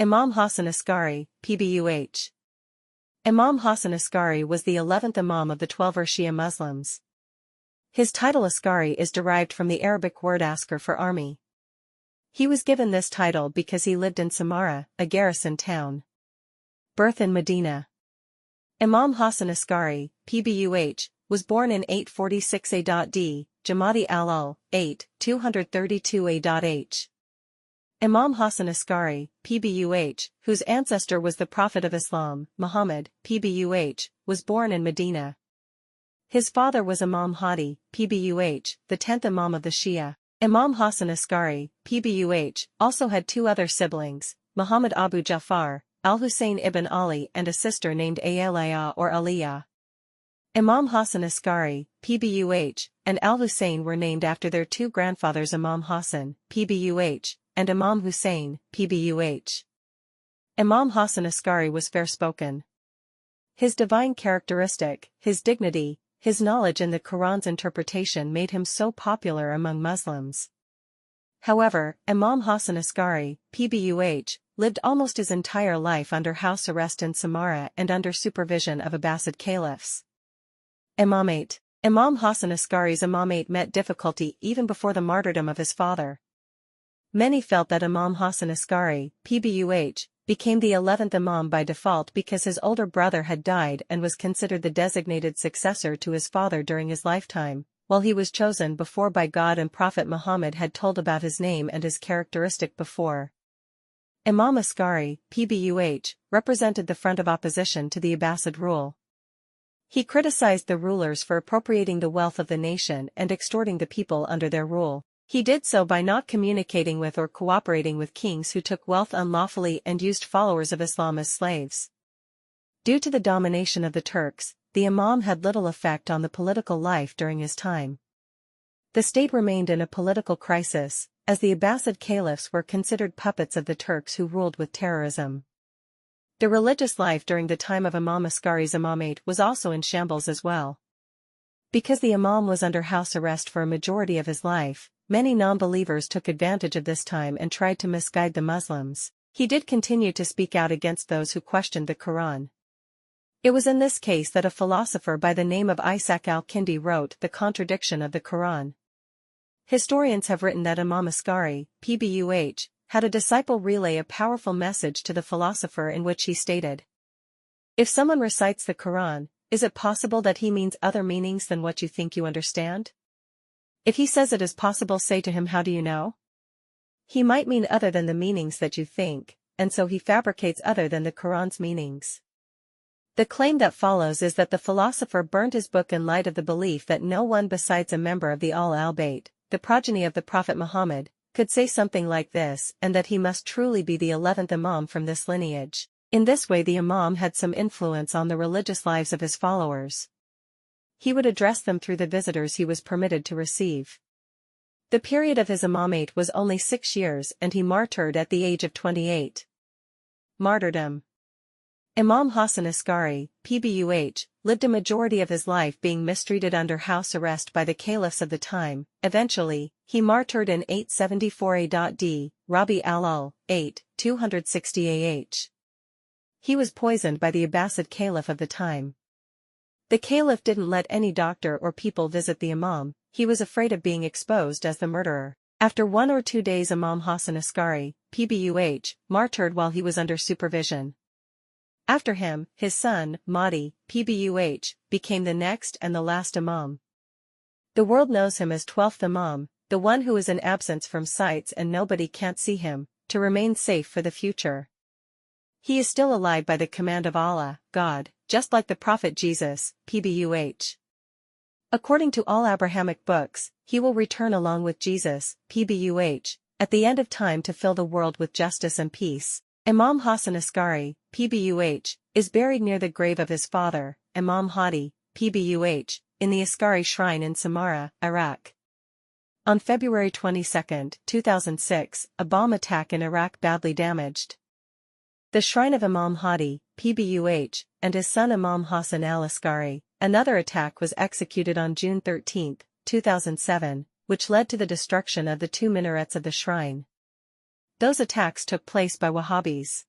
Imam Hassan Askari, PBUH. Imam Hassan Askari was the 11th Imam of the 12 Shia Muslims. His title Askari is derived from the Arabic word askar for army. He was given this title because he lived in Samarra, a garrison town. Birth in Medina. Imam Hassan Askari, PBUH, was born in 846 A.D., Jamadi al-Ul, 8, 232 A.H. Imam Hassan Askari, PBUH, whose ancestor was the Prophet of Islam, Muhammad, PBUH, was born in Medina. His father was Imam Hadi, PBUH, the 10th Imam of the Shia. Imam Hassan Askari, PBUH, also had two other siblings, Muhammad Abu Ja'far, Al-Hussein ibn Ali and a sister named Ayalaya or Aliyah. Imam Hassan Askari, PBUH, and Al-Hussein were named after their two grandfathers Imam Hassan, PBUH, and Imam Hussein, PBUH. Imam Hassan Askari was fair-spoken. His divine characteristic, his dignity, his knowledge in the Quran's interpretation made him so popular among Muslims. However, Imam Hassan Askari, PBUH, lived almost his entire life under house arrest in Samarra and under supervision of Abbasid caliphs. Imamate. Imam Hassan Askari's imamate met difficulty even before the martyrdom of his father. Many felt that Imam Hassan Askari, PBUH, became the 11th Imam by default because his older brother had died and was considered the designated successor to his father during his lifetime, while he was chosen before by God and Prophet Muhammad had told about his name and his characteristic before. Imam Askari, PBUH, represented the front of opposition to the Abbasid rule. He criticized the rulers for appropriating the wealth of the nation and extorting the people under their rule. He did so by not communicating with or cooperating with kings who took wealth unlawfully and used followers of Islam as slaves. Due to the domination of the Turks, the Imam had little effect on the political life during his time. The state remained in a political crisis, as the Abbasid caliphs were considered puppets of the Turks who ruled with terrorism. The religious life during the time of Imam Askari's imamate was also in shambles as well. Because the Imam was under house arrest for a majority of his life, many non-believers took advantage of this time and tried to misguide the Muslims. He did continue to speak out against those who questioned the Quran. It was in this case that a philosopher by the name of Isaac al-Kindi wrote The Contradiction of the Quran. Historians have written that Imam Askari, PBUH, had a disciple relay a powerful message to the philosopher in which he stated, "If someone recites the Quran, is it possible that he means other meanings than what you think you understand? If he says it is possible, say to him, how do you know? He might mean other than the meanings that you think, and so he fabricates other than the Quran's meanings." The claim that follows is that the philosopher burnt his book in light of the belief that no one besides a member of the Al-Bayt, the progeny of the Prophet Muhammad, could say something like this, and that he must truly be the 11th Imam from this lineage. In this way the Imam had some influence on the religious lives of his followers. He would address them through the visitors he was permitted to receive. The period of his imamate was only 6 years and he martyred at the age of 28. Martyrdom. Imam Hassan Askari, PBUH, lived a majority of his life being mistreated under house arrest by the caliphs of the time. Eventually, he martyred in 874 AD, Rabi al-Ul, 8, 260 AH. He was poisoned by the Abbasid caliph of the time. The caliph didn't let any doctor or people visit the Imam, he was afraid of being exposed as the murderer. After 1 or 2 days Imam Hassan Askari, PBUH, martyred while he was under supervision. After him, his son, Mahdi, PBUH, became the next and the last Imam. The world knows him as 12th Imam, the one who is in absence from sights and nobody can't see him, to remain safe for the future. He is still alive by the command of Allah, God, just like the Prophet Jesus, PBUH. According to all Abrahamic books, he will return along with Jesus, PBUH, at the end of time to fill the world with justice and peace. Imam Hassan Askari, PBUH, is buried near the grave of his father, Imam Hadi, PBUH, in the Askari shrine in Samarra, Iraq. On February 22, 2006, a bomb attack in Iraq badly damaged the shrine of Imam Hadi, PBUH, and his son Imam Hassan al-Askari. Another attack was executed on June 13, 2007, which led to the destruction of the 2 minarets of the shrine. Those attacks took place by Wahhabis.